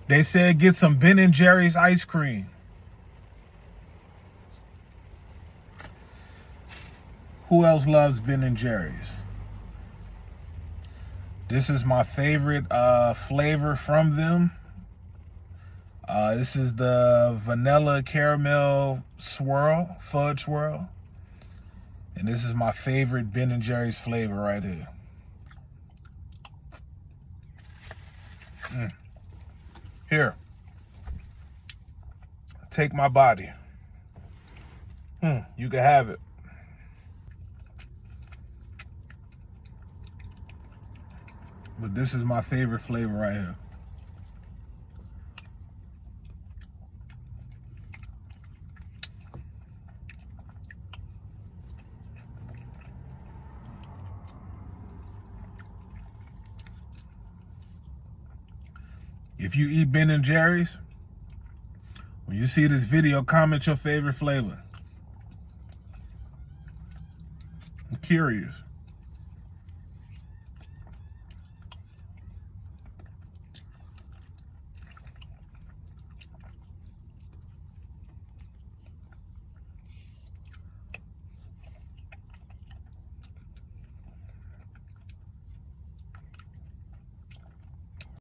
They said get some Ben & Jerry's ice cream. Who else loves Ben & Jerry's? This is my favorite flavor from them. This is the vanilla caramel swirl, fudge swirl. And this is my favorite Ben & Jerry's flavor right here. Here. Take my body. You can have it. But this is my favorite flavor right here. If you eat Ben & Jerry's, when you see this video, comment your favorite flavor. I'm curious.